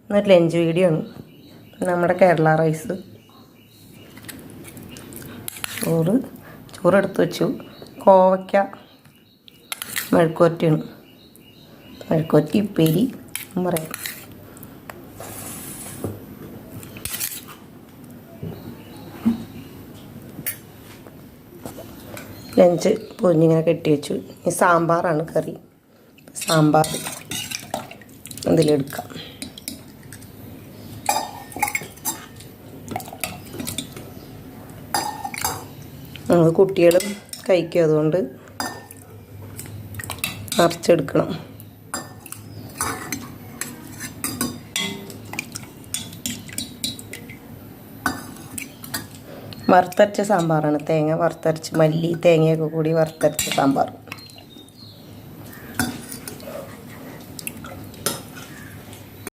ഇന്നൊരു lunch video ആണ്. നമ്മുടെ കേരള റൈസ് ചോറെടുത്ത് വെച്ചു. കോവയ്ക്ക മെഴുക്കുവരട്ടിയാണ്. മെഴുക്കുവരട്ടി ഉപ്പേരി പറയാം. ലഞ്ച് പൊതിഞ്ഞിങ്ങനെ കെട്ടി വെച്ചു. ഈ സാമ്പാറാണ് കറി. സാമ്പാർ അതിലെടുക്കാം. നമ്മൾ കുട്ടികളും കഴിക്കും, അതുകൊണ്ട് നിറച്ചെടുക്കണം. വറുത്തരച്ച സാമ്പാറാണ്. തേങ്ങ വറുത്തരച്ച്, മല്ലി തേങ്ങയൊക്കെ കൂടി വറുത്തരച്ച സാമ്പാർ.